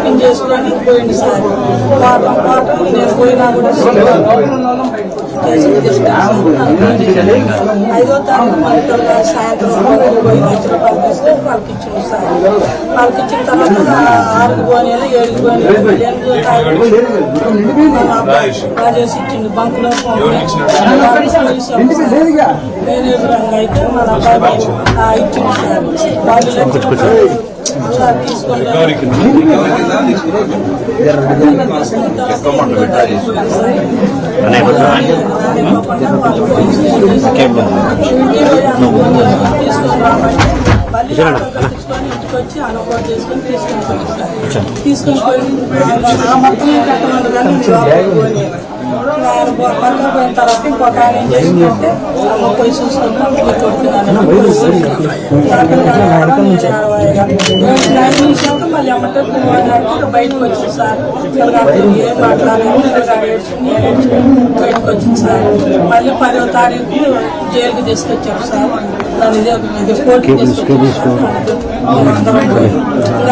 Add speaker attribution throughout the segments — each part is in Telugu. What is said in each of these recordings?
Speaker 1: టిఫిన్ చేసుకొని పోయింది సార్. పాటం నేను పోయినా కూడా 5వ తారీఖు మన పిల్లగారు సాయంత్రం పోయి 1,00,000 రూపాయలు తీసుకొని వాళ్ళకి ఇచ్చాము సార్. వాళ్ళకి ఇచ్చిన తర్వాత 6కి పోనీలు 7కి పోనీలు రాజేసి ఇచ్చింది బంకులో మేనేజర్ అయితే మన అబ్బాయి ఇచ్చింది సార్. వాళ్ళు తీసుకొని ఇంటికొచ్చి అనుభవం చేసుకొని తీసుకొని పోయి మొత్తం కట్టమంది కానీ ఆయన పక్కన పోయిన తర్వాత ఇంకొక ఆయన ఏం చేసిందంటే అమ్మ పోయి చూసుకుంటాం మళ్ళీ అమ్మటే బయటకు వచ్చింది సార్. ఏం మాట్లాడాలి బయటకు వచ్చింది సార్. మళ్ళీ 10వ తారీఖు జైలుకి తీసుకొచ్చారు సార్. దాని కోర్టుకి తీసుకొచ్చారు.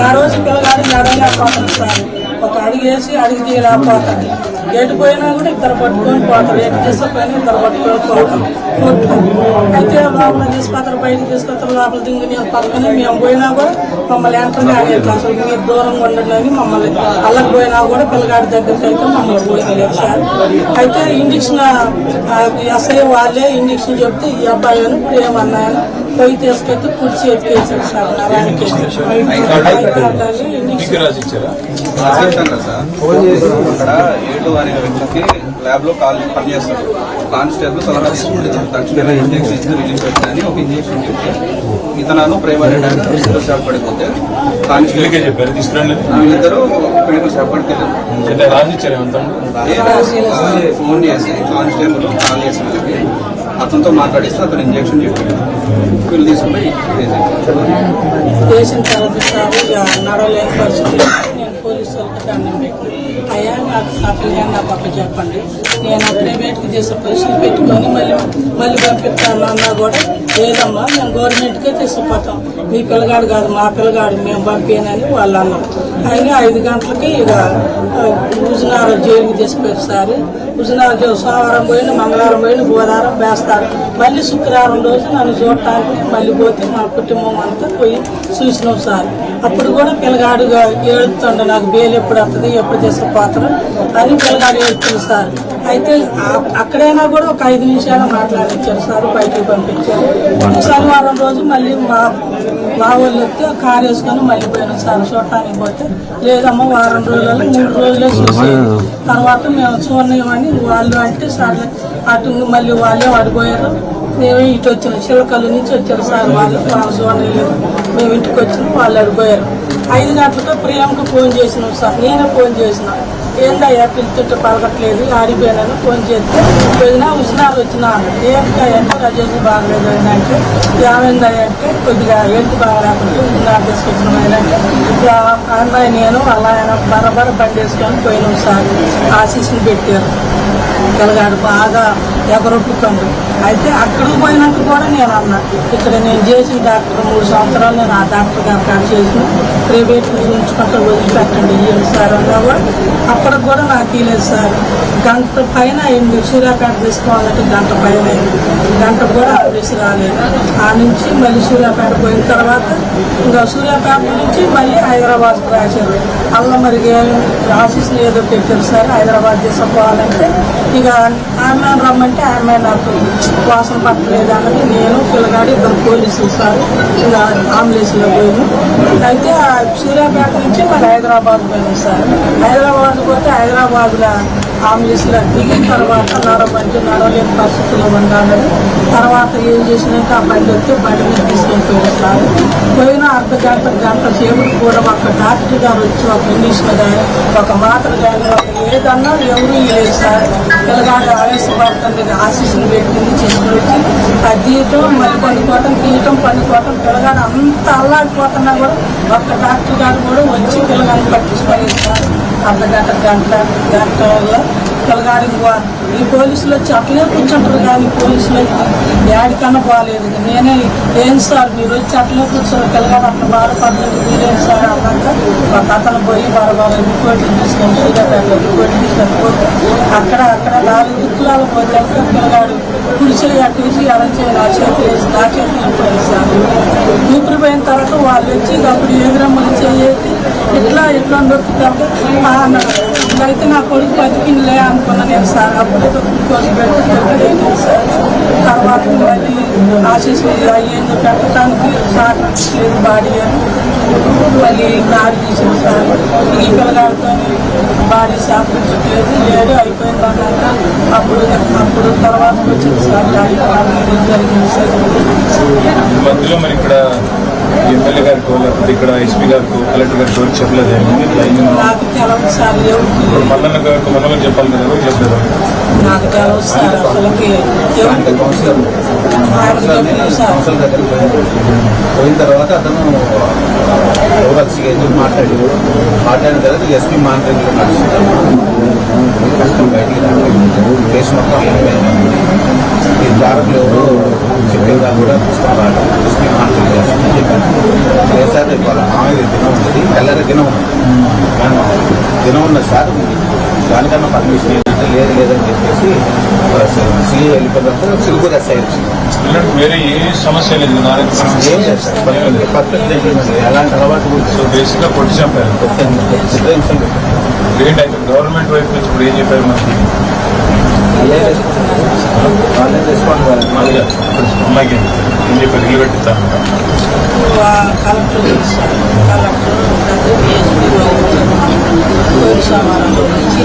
Speaker 1: ఆ రోజు పిల్లగాడు నడవలేకపోతుంది సార్. ఒక అడుగు వేసి అడుగు తీయలేకపోతాడు. ఎటు పోయినా కూడా ఇద్దరు పట్టుకొని పోతారు. ఎటు తీసుకుపోయినా ఇద్దరు పట్టుకొని పోతారు. అయితే లోపల తీసుకొస్తారు, బయటకు తీసుకొస్తారు. లోపల దింగి పక్కనే మేము పోయినా కూడా మమ్మల్ని ఎంటర్ కానీ అసలు మీరు దూరంగా ఉండండి అని మమ్మల్ని అల్లకి పోయినా కూడా పిల్లగాడి దగ్గరికి అయితే మమ్మల్ని పోయలేదు సార్. అయితే ఇంజక్షన్ ఎస్ఐ వాళ్ళే ఇంజక్షన్ చెప్తే ఈ అబ్బాయి అని ప్రేమన్నాయని పోయి తీసుకొచ్చి కుర్చీ ఎత్తికేసారు సార్.
Speaker 2: ల్యాబ్ లో పనిచేస్తారు. కానిస్టేబుల్ సలహా తక్షణ ఇంజక్షన్ ఇచ్చి రిలీజ్ పెట్టాలని ఒక ఇంజక్షన్ చెప్తే ఇతను ప్రైవేట్ షాప్ పడిపోతే కానిస్టేబుల్ చెప్పారు తీసుకురండి. వీళ్ళిద్దరూ క్లినికల్ షాప్ పడిపోయారు. ఫోన్ చేసి కానిస్టేబుల్ కాల్ చేసి అతనితో మాట్లాడిస్తే అతను ఇంజక్షన్ చెప్పాడు. వీళ్ళు తీసుకుపోయి
Speaker 1: చేసిన తర్వాత నడవలేని పరిస్థితి నేను పోలీసు వాళ్ళకి దండం పెట్టి అయ్యా నాకు నా పిల్లగా నా పక్క చెప్పండి, నేను ప్రైవేట్కి చేసే పొజిషన్ పెట్టుకొని మళ్ళీ పంపిస్తాను అన్నా కూడా లేదమ్మా మేము గవర్నమెంట్కే తీసుకుపోతాం, మీ పిల్లగాడు కాదు మా పిల్లగాడు మేము పంపానని వాళ్ళు అన్నాం. అయినా 5 గంటలకి ఇక హుజునార్ జైలుకి తీసుకుపోయారు సార్. హుజునార్ సోమవారం పోయిన, మంగళవారం పోయిన, బుధవారం వేస్తారు. మళ్ళీ శుక్రవారం రోజు నన్ను చూడటానికి మళ్ళీ పోతే మా కుటుంబం అంతా పోయి చూసినాం సార్. అప్పుడు కూడా పిల్లగాడుగా ఏడుతుండ నాకు బెయిల్ ఎప్పుడు వస్తుంది, ఎప్పుడు తీసుకుపోతారు అని పిల్లగాడు ఏడుతుంది సార్. అయితే అక్కడైనా కూడా ఒక 5 నిమిషాలు మాట్లాడించారు సార్, బయటకు పంపించారు. శనివారం రోజు మళ్ళీ మా వాళ్ళు వస్తే కారు వేసుకొని మళ్ళీ పోయినాం సార్. చూడటానికి పోతే లేదమ్మా వారం రోజులలో 3 రోజులే చూసి తర్వాత మేము చూడలేమని వాళ్ళు అంటే సార్ అటు మళ్ళీ వాళ్ళే పడిపోయారు. మేమే ఇటు వచ్చినాం, చిలకల్లు నుంచి వచ్చారు సార్. వాళ్ళు చూడలేదు, మేము ఇంటికి వచ్చినాం, వాళ్ళు అడిపోయారు. 5 గంటలతో ప్రియాంకు ఫోన్ చేసినాం సార్. నేనే ఫోన్ చేసిన, ఏందయ్యా పిలుతుంటే పలకట్లేదు ఆడిపోయానని ఫోన్ చేస్తే పోయినా హుజునార్ వచ్చినా ఏంటంటే రజేసి బాగలేదు అంటే ఏమైందయ్యా అంటే కొద్దిగా హెల్త్ బాగాలేకుంటే హుజునార్ తీసుకొచ్చిన అంటే అమ్మాయి నేను అలా ఆయన బరబర బండి వేసుకొని పోయినాం సార్. ఆశీస్సులు పెట్టారు. పిల్లగాడు బాగా ఎగరొట్టుకుండు. అయితే అక్కడికి పోయినట్టు కూడా నేను అన్నా, ఇక్కడ నేను చేసిన డాక్టర్ 3 సంవత్సరాలు నేను ఆ డాక్టర్ గారు కాడ చేసిన ప్రైవేట్ ఉంచుకుంటూ వదిలిపెట్టండి ఇవ్వండి సార్ అన్నా కూడా అప్పటికి కూడా నాకు ఇవ్వలేదు సార్. గంట పైన అయింది. సూర్యాపేట తీసుకోవాలంటే గంట పైన అయింది. గంట కూడా ఆఫీస్ రాలేదు. ఆ నుంచి మళ్ళీ సూర్యాపేట పోయిన తర్వాత ఇంకా సూర్యాపేట నుంచి మళ్ళీ హైదరాబాద్కు రాశారు. అలా మరి ఆఫీస్లో ఏదో పెట్టారు సార్. హైదరాబాద్ తీసుకుపోవాలంటే ఇక ఆమె రమ్మంటే ఆమె నాకు వాసన పట్టలేదు అన్నది. నేను పిల్లగాడు 2 పోలీసులు సార్ ఇలా అంబులెన్స్లో పోయాను. అయితే సూర్యాపేట నుంచి మరి హైదరాబాద్ పోయాను సార్. హైదరాబాద్ పోతే హైదరాబాద్లో అంబులెన్స్లో దిగిన తర్వాత నడవలేని పరిస్థితుల్లో ఉండాలని తర్వాత ఏం చేసినాక ఆ బండి వస్తే బండి మీద తీసుకెళ్ళిపోయారు సార్. పోయిన గంట సేపు కూడా ఒక డాక్టర్ గారు వచ్చి ఒక ఇంగ్లీష్లో కానీ ఒక మాత్ర కానీ ఒక ఏదన్నా ఎవరు ఇవ్వలేదు సార్. పిల్లగాడు ఆవేశపడుతుంది, ఆశీస్సులు పెట్టింది చేసుకుని వచ్చి ఆ తీయటం మళ్ళీ పండుకోవటం తీయటం పండుకోవటం పిల్లగాడు అంత అల్లాడిపోతున్నా కూడా ఒక్క డాక్టర్ గారు కూడా వచ్చి పిల్లగాడిని పట్టించుకోలేదు సార్. గంటలో పిల్లగాడికి ఈ పోలీసులు వచ్చి అట్లే కూర్చుంటారు కానీ పోలీసులు యాడికన్నా బాగాలేదు. నేనే ఏం సార్ మీరు వచ్చి అట్లే కూర్చోరు పిల్లగాడు అట్లా బాధపడుతుంది మీరేం సార్ అన్నాక ఒక అతను పోయి బాగా రిపోర్ట్లు తీసుకొని సూర్యాపేటలో రిపోర్ట్లు తీసుకొని పోతే అక్కడ 4 దిక్కులాలు పోతే పిల్లగాడు కుడిచేయి అట్టేసి అరంచేయి నా చేతులు పోయి సార్ ఊపిరి పోయిన తర్వాత వాళ్ళు వచ్చి అప్పుడు ఎదురమ్మలు చేసి ఇట్లా దొరుకుతారు అన్నారు. అయితే నా కొడుకు బతికిందిలే అనుకున్నా నేను సార్ అప్పుడు గ్లూకోజ్ పెట్టి సార్ తర్వాత మళ్ళీ ఆశీస్సులు అయ్యేందుకు పెట్టడానికి సార్ లేదు బాడీ అని మళ్ళీ బాడీ తీసింది సార్. ఈ పిల్లగాడితో బాడీ సాపించట్లేదు లేడు అయిపోయింది అన్నాక అప్పుడు తర్వాత వచ్చింది సార్ జరిగింది సార్.
Speaker 3: మధ్యలో మరి ఇక్కడ ఎమ్మెల్యే గారికి లేకపోతే ఇక్కడ ఎస్పీ గారికి కలెక్టర్ గారికి ఎవరికి చెప్పలేదు
Speaker 1: నాకు తెలవదు సార్ ఎవరికి
Speaker 3: మల్లన్న గారికి మనం చెప్పాలి కదా ఎవరికి చెప్పలేదు
Speaker 1: నాకు తెలవదు సార్ అసలుకి
Speaker 2: కౌన్సిలర్ దగ్గర పోయిన తర్వాత అతను ఓవర్సీగా ఎందుకు మాట్లాడిన తర్వాత ఎస్పీ మానిటరింగ్ కష్టం బయటికి కేసు మొత్తం ఈ దారులు ఎవరు చెప్పేదా కూడా కష్టం రాదు. ఎస్పీ మానిటరింగ్ చేస్తామని చెప్పాను. లేదు సార్ వాళ్ళ మామయ్య దినం ఉంది తెల్లరి దినం ఉంది దినం ఉన్నది సార్ దానికన్నా పర్మిషన్ ఏంటంటే లేదని చెప్పేసి సీఏ వెళ్ళిపోయినంత చిలుకూరు ఎస్ఐ వచ్చింది.
Speaker 3: వేరే ఏ సమస్య లేదు
Speaker 2: ఏం లేదు సార్ పర్ఫెక్ట్ జరిగింది. అలాంటి అలవాటు కూడా
Speaker 3: సో బేసిక్ గా కొట్టి చంపారు ఏంటంటే గవర్నమెంట్ వైపు నుంచి ఇప్పుడు ఏం చెప్పారు మనకి
Speaker 2: వాళ్ళే రెస్పాండ్ కావాలి.
Speaker 3: మళ్ళీ అమ్మాయికి ఏం చెప్పారు ఇల్లు పెట్టిస్తాను
Speaker 1: కలెక్టర్ సమారంలో నుంచి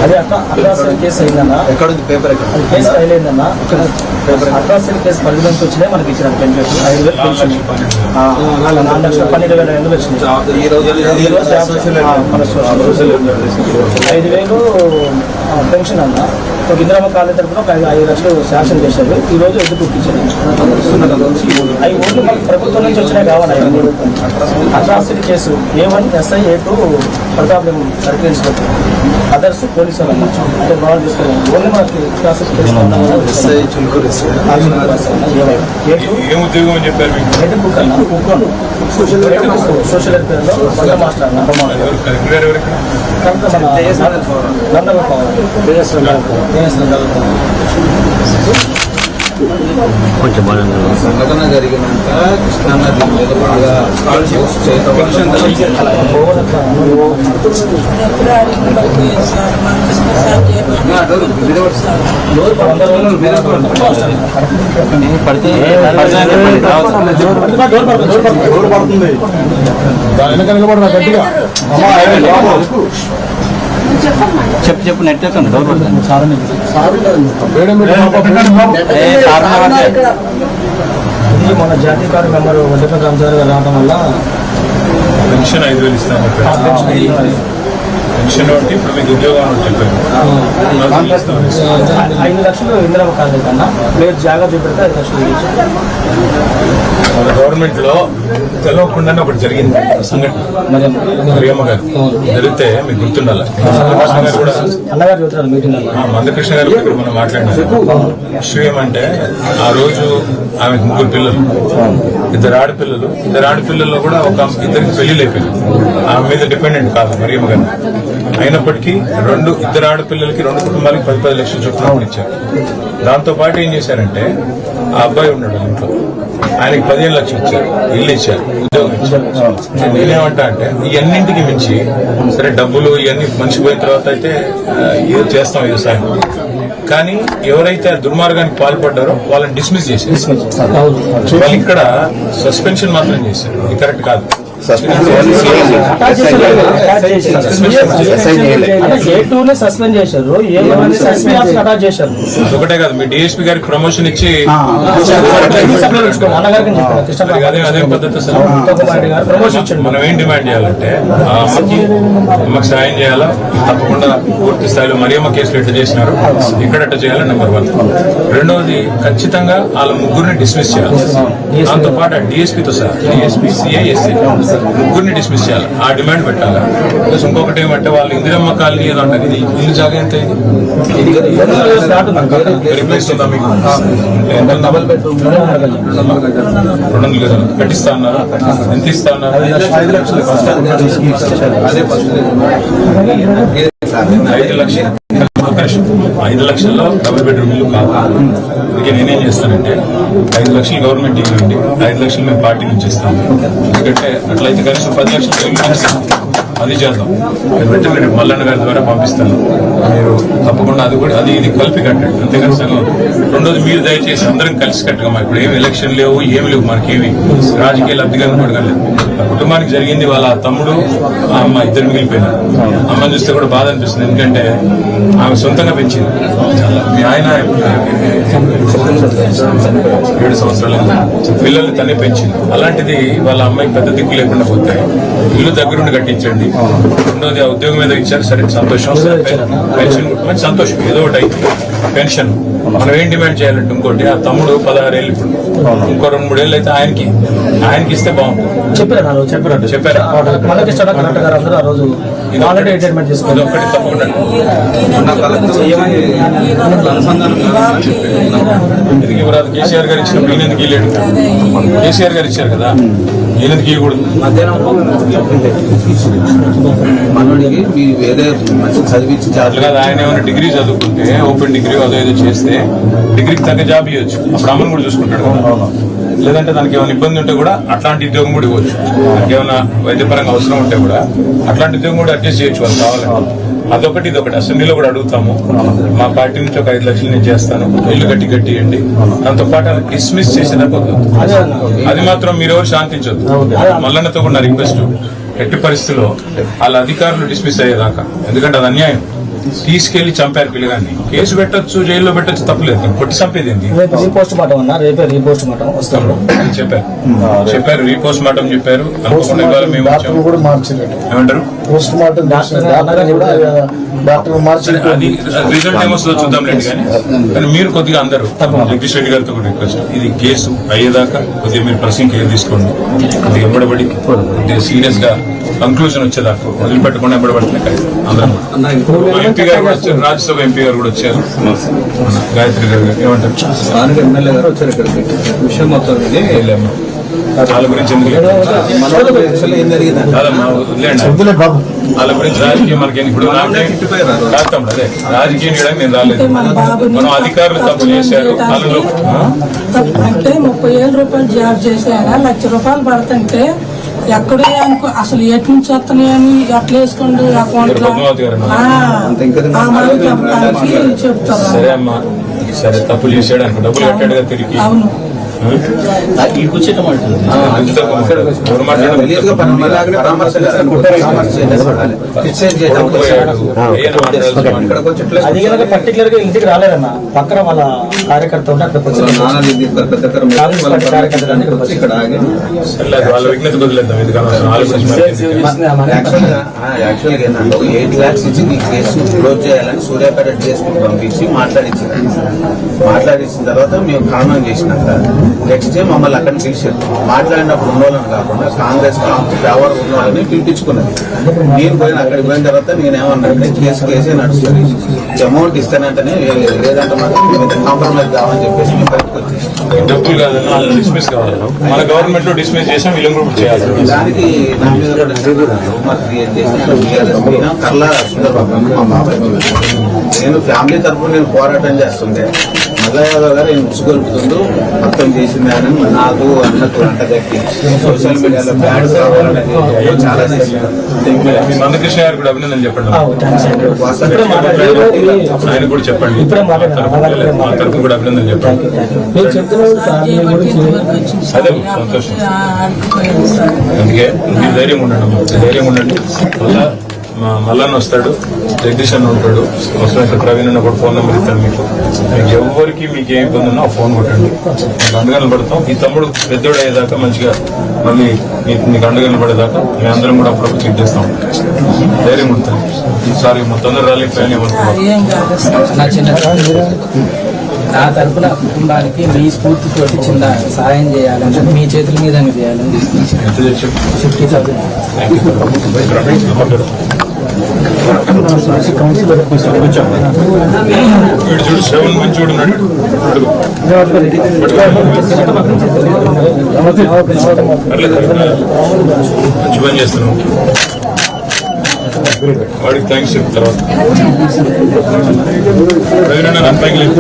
Speaker 4: అదే అట్రాసిటీ కేసు అయిందన్నా.
Speaker 2: ఎక్కడ ఉంది పేపర్ ఎక్కడ
Speaker 4: కేసు ఫైల్ అయిందన్నా. అట్రాసిటీ కేసు పరిధిలోకి వచ్చినాయి మనకి ఇచ్చిన పెన్షన్ 5,000 పెన్షన్ 4,12,500 వచ్చినాయి.
Speaker 2: ఈ రోజు
Speaker 4: 5,000 పెన్షన్ అన్న. ఒక ఇందిరమ్మ కాలేజ్ తరఫున ఒక 5 లక్షలు శాంక్షన్ చేశారు. ఈ రోజు ఎందుకు ఇచ్చారు అవి ఓట్లు మనకి ప్రభుత్వం నుంచి వచ్చినాయి కావాలి. Atrocity case A1 SI A2 Pratap circle inspector others police వాళ్ళు అంటే బాగా తీసుకోవాలి. ఓన్లీ మనకి అట్రాసిటీ కేసు
Speaker 3: ఏం ఉద్యోగం అని చెప్పారు మీకు
Speaker 4: బుక్ అన్న కుక్కను సోషల్ వెల్ఫేర్లో వంట మాస్టర్ అన్న
Speaker 3: కలెక్టర్ గారు ఎవరికి
Speaker 2: సంఘటన జరిగినాక కృష్ణానది మీద బాగా చేయటం
Speaker 5: చెప్పు నెట్
Speaker 4: ఇది మన జాతీయ కార్డు మెంబర్ వడ్డీపల్లి రామచారి గారు రావడం వల్ల
Speaker 3: పెన్షన్ 5,000 ఇస్తాను పెన్షన్ ఒకటి ఇప్పుడు మీకు ఉద్యోగం చెప్పారు
Speaker 4: 5 లక్షలు ఇందిరమ్మ కాలేజ్ కన్నా లేదు జాగా చూపెడితే 5 లక్షలు
Speaker 3: మన గవర్నమెంట్ లో తెలవకుండానే ఒకటి జరిగింది సంఘటన ప్రియమ్మ గారు జరిగితే మీకు గుర్తుండాలి.
Speaker 4: అన్నగారు చూస్తారు మీటింగ్
Speaker 3: మందకృష్ణ గారు ఇక్కడ మనం మాట్లాడినారు. విషయం ఏమంటే ఆ రోజు ఆమెకు 3 పిల్లలు, 2 ఆడపిల్లలు. 2 ఆడపిల్లల్లో కూడా ఇద్దరికి పెళ్లిళ్ళు అయిపోయింది. ఆమె మీద డిపెండెంట్ కాదు మరియమ్మ గారు. అయినప్పటికీ 2 ఆడపిల్లలకి 2 కుటుంబాలకి 10 లక్షల చొప్పున ఇచ్చారు. దాంతో పాటు ఏం చేశారంటే ఆ అబ్బాయి ఉన్నాడు ఇంట్లో, ఆయనకి 15 లక్షలు ఇచ్చారు, ఇల్లు ఇచ్చారు, ఉద్యోగం ఇచ్చారు. నేనేమంటా అంటే ఇవన్నింటికి మించి సరే డబ్బులు ఇవన్నీ మర్చిపోయిన తర్వాత అయితే ఏదో చేస్తాం ఇది సాయం, కానీ ఎవరైతే ఆ దుర్మార్గానికి పాల్పడ్డారో వాళ్ళని డిస్మిస్ చేశారు. వాళ్ళు ఇక్కడ సస్పెన్షన్ మాత్రం చేశారు. ఇది కరెక్ట్ కాదు.
Speaker 4: A2 సస్పెండ్ చేశారు, అటాచ్ చేశారు.
Speaker 3: ఒకటే కాదు, మీ డిఎస్పీ గారికి ప్రమోషన్ ఇచ్చి
Speaker 4: అన్నగారికి చెప్పారు,
Speaker 3: అదేం పద్ధతి అసలు?
Speaker 4: ప్రమోషన్ ఇచ్చాడు.
Speaker 3: మనం ఏం డిమాండ్ చేయాలంటే ఆ అమ్మకి సాయం చేయాలా, తప్పకుండా పూర్తి స్థాయిలో మరియమ్మ కేసులు ఎట్లా చేసినారు ఇక్కడ ఎట్లా చేయాలి నెంబర్ 1. రెండవది ఖచ్చితంగా వాళ్ళ ముగ్గురిని డిస్మిస్ చేయాలి. దాంతో పాటు డిఎస్పీతో సార్ డిఎస్పీ సిఐఎస్సీ ముగ్గురిని డిస్మిస్ చేయాలి. ఆ డిమాండ్ పెట్టాలి. ప్లస్ ఇంకొకటి ఏమంటే వాళ్ళు ఇందిరమ్మ కాలనీ ఏదో అంటారు, ఇది ఇల్లు జాగా ఎంత ఇది రిప్లేస్ ఉందా మీకు? ఎంత 200 గజాలు కట్టిస్తా అన్నారా? ఎంత ఇస్తా అన్నారు?
Speaker 2: 5 లక్షలు
Speaker 3: 5 లక్షల్లో డబుల్ బెడ్రూమ్ ఇల్లు కాదు. అందుకే నేనేం చేస్తానంటే 5 లక్షలు గవర్నమెంట్ ఇవ్వండి, 5 లక్షలు మేము పార్టీ నుంచి ఇస్తాము. ఎందుకంటే అట్లయితే కనీసం 10 లక్షలు ఇల్లు ఇస్తాం. అది చేద్దాం. వెంటనే నేను మల్లన్న గారి ద్వారా పంపిస్తాను. మీరు తప్పకుండా అది కూడా అది ఇది కలిపి కట్టండి, అంతేకాని సగం. రెండోది మీరు దయచేసి అందరం కలిసి కట్టగమ్మా. ఇప్పుడు ఏమి ఎలక్షన్ లేవు, ఏమి లేవు, మనకేమి రాజకీయ లబ్ధిగా పడగలేదు. కుటుంబానికి జరిగింది వాళ్ళ తమ్ముడు ఆ అమ్మ ఇద్దరు మిగిలిపోయినారు. అమ్మని చూస్తే కూడా బాధ అనిపిస్తుంది, ఎందుకంటే ఆమె సొంతంగా పెంచింది. మీ ఆయన 7 సంవత్సరాలు పిల్లల్ని తనే పెంచింది. అలాంటిది వాళ్ళ అమ్మాయికి పెద్ద దిక్కు లేకుండా పోతే ఇల్లు దగ్గరుండి కట్టించండి. రెండోది ఆ ఉద్యోగం మీద ఇచ్చారు, సరే సంతోషం. పెన్షన్ మంచి సంతోషం, ఏదో ఒకటి అయింది. పెన్షన్ మనం ఏం డిమాండ్ చేయాలంటే ఇంకోటి, ఆ తమ్ముడు 16 ఏళ్ళు, ఇప్పుడు ఇంకో 2-3 ఏళ్ళు అయితే ఆయనకి ఇస్తే బాగుంటుంది. చెప్పారా? ఇది ఒక్కటి తప్పకుండా ఎందుకు ఇవ్వరాదు? కేసీఆర్ గారు ఇచ్చినప్పుడు ఈయనెందుకు ఇవ్వలేడు? కేసీఆర్ గారు ఇచ్చారు కదా, ఈయనెందుకు ఇవ్వకూడదు?
Speaker 2: మనోడికి వేరే చదివించి
Speaker 3: కాదు, ఆయన ఏమైనా డిగ్రీ చదువుకుంటే ఓపెన్ డిగ్రీ అదో ఏదో చేస్తే డిగ్రీకి తగ్గ జాబ్ ఇవ్వచ్చు. అప్పుడు అమ్మను కూడా చూసుకుంటాడు. లేదంటే దానికి ఏమైనా ఇబ్బంది ఉంటే కూడా అట్లాంటి ఉద్యోగం కూడా ఇవ్వచ్చు. దానికి ఏమైనా వైద్యపరంగా అవసరం ఉంటే కూడా అట్లాంటి ఉద్యోగం కూడా అడ్జస్ట్ చేయొచ్చు వాళ్ళు కావాలి. అదొకటి ఇదొకటి అసెంబ్లీలో కూడా అడుగుతాము. మా పార్టీ నుంచి ఒక 5 లక్షలు నేను చేస్తాను, ఇల్లు కట్టియండి. దాంతో పాటు డిస్మిస్ చేసేదాకా అది మాత్రం మీరెవరు శాంతించొద్దు. మల్లన్నతో కూడా రిక్వెస్ట్, ఎట్టి పరిస్థితుల్లో వాళ్ళ అధికారులు డిస్మిస్ అయ్యేదాకా. ఎందుకంటే అది అన్యాయం. తీసుకెళ్లి చంపారు పిల్లగాన్ని. కేసు పెట్టొచ్చు, జైల్లో పెట్టొచ్చు, తప్పలేదు. కొట్టి చంపేది ఏంటి?
Speaker 4: రీపోస్ట్ మార్టం అన్నా, రేపే రీపోస్ట్ మార్టం వస్తాడు
Speaker 3: చెప్పారు. రీపోస్ట్ మార్టం చెప్పారు. అనుకోకుండా ఇవాళ మేము ఏమంటారు, అది రిజల్ట్ ఏమొస్తుందో చూద్దాం లేదు. కానీ మీరు కొద్దిగా అందరూ జగదీష్ రెడ్డి గారితో కూడా రిక్వెస్ట్, ఇది కేసు అయ్యేదాకా కొద్దిగా మీరు పర్సనల్ కేర్ తీసుకోండి. కొద్దిగా ఎంబడబడి కొద్దిగా సీరియస్ గా కంక్లూజన్ వచ్చేదాకా వదిలిపెట్టకుండా ఎంబడబడుతున్నాయి అందరూ. ఎంపీ గారు కూడా వచ్చారు, రాజ్యసభ ఎంపీ గారు కూడా వచ్చారు, గాయత్రి గారు. ఏమంటారు?
Speaker 2: స్థానిక ఎమ్మెల్యే గారు వచ్చారు ఇక్కడికి. విషయం మొత్తం
Speaker 3: వెళ్ళాము. వాళ్ళ గురించి ఎందుకు వాళ్ళ గురించి రాజకీయం మనకి ఇప్పుడు రాస్తాం. అదే రాజకీయం చేయడానికి నేను రాలేదు. మనం అధికారులు తప్పు చేశారు. వాళ్ళు
Speaker 1: అంటే 30,000 రూపాయలు జాబ్ చేశాను, 1,00,000 రూపాయలు పడుతుంటే ఎక్కడే అనుకో అసలు ఎటు నుంచి వస్తున్నాయని ఎట్లా వేసుకోండి అకౌంట్ లో చెప్తారు.
Speaker 3: సరే అమ్మా, సరే తప్పు చేశాడు అనుకో, డబ్బులు కట్టాడు కదా తిరిగి.
Speaker 1: అవును,
Speaker 4: పర్టికులర్ గా ఇంటికి రాలేదన్న, పక్కన వాళ్ళ కార్యకర్త ఉంటే అక్కడ
Speaker 3: వాళ్ళ విజ్ఞత బదులేద్దాం. ఎందుకంటే
Speaker 2: 8 lakhs ఇచ్చి ఈ కేసు క్లోజ్ చేయాలని సూర్యాపేట డిఎస్పీ పంపించి మాట్లాడించిన తర్వాత మేము కామెంట్ చేసినాక నెక్స్ట్ డే మమ్మల్ని అక్కడ పిలిచారు. మాట్లాడినప్పుడు ఉన్నోళ్ళని కాకుండా కాంగ్రెస్ ఫేవర్ ఉన్నోళ్ళని పిలిపించుకున్నది. నేను అక్కడికి పోయిన తర్వాత నేనేమన్నానంటే కేసే నడుస్తుంది, అమౌంట్ ఇస్తానంటేనే లేదంటే మాత్రం కాంప్రమైజ్ కావాలని చెప్పేసి మేము బయటకు వచ్చేసి
Speaker 3: డబ్బులు కాదని డిస్మిస్ కావాలి. మన గవర్నమెంట్ లో డిస్మిస్ చేసాం, వీళ్ళని కూడా చేయాలి.
Speaker 2: దానికి నా మీద రూమర్ క్రియేట్ చేసి కర్లా సుందరబాబు మా బాబాయ్, నేను ఫ్యామిలీ తరఫున నేను పోరాటం చేస్తుండే
Speaker 6: మల్లయ్య యాదవ్ గారు ఆయన ఉసుగొల్పుతుంటూ మొత్తం చేసింది అని నాకు అన్నకు అంట దక్కి సోషల్ మీడియాలో బ్యాడ్ కావాలనేది చాలా చేశారు.
Speaker 3: మీ మందకృష్ణ గారు కూడా అభినందన చెప్పండి.
Speaker 6: వాస్తవం
Speaker 3: ఆయన కూడా చెప్పండి. మా తరఫున కూడా అభినందన చెప్పండి.
Speaker 4: మీరు చెప్తున్నారు సార్ మీ గురించి
Speaker 3: అదే సంతోషం.
Speaker 1: ఆడుకుపోయాను సార్.
Speaker 3: అందుకే మీరు ధైర్యం ఉండండి, ధైర్యం ఉండండి. మల్లన్న వస్తాడు, జగదీష్ అన్న ఉంటాడు, అవసరమైతే ప్రవీణ్ అన్న కూడా ఫోన్ నెంబర్ ఇస్తాను మీకు. మీకు ఎవరికి మీకు ఏ ఇబ్బంది ఉన్నా ఫోన్ కొట్టండి, మీకు అండగా పడతాం. ఈ తమ్ముడు పెద్దోడు అయ్యేదాకా మంచిగా మళ్ళీ మీకు అండగా పడేదాకా మేము అందరం కూడా అప్పుడప్పుడు చెక్ చేస్తాం. ధైర్యం ఉంటుంది. ఈసారి తొందర ర్యాలీ ప్లాన్ ఏమనుకోవాలి.
Speaker 1: ఏం కాదు సార్.
Speaker 5: నా చిన్న నా తరపున కుటుంబానికి మీ స్ఫూర్తితో చిన్న సహాయం చేయాలని మీ చేతుల మీద చేయాలని
Speaker 3: ఎంత చేసి
Speaker 5: 50,000.
Speaker 3: వీడు చూడు శ్రవణ్ మంచి చూడున్నాడు. మంచి పని చేస్తున్నాం. వాడికి థ్యాంక్స్ చెప్పిన తర్వాత ప్రవీణ్ అన్న పైకి లేదు.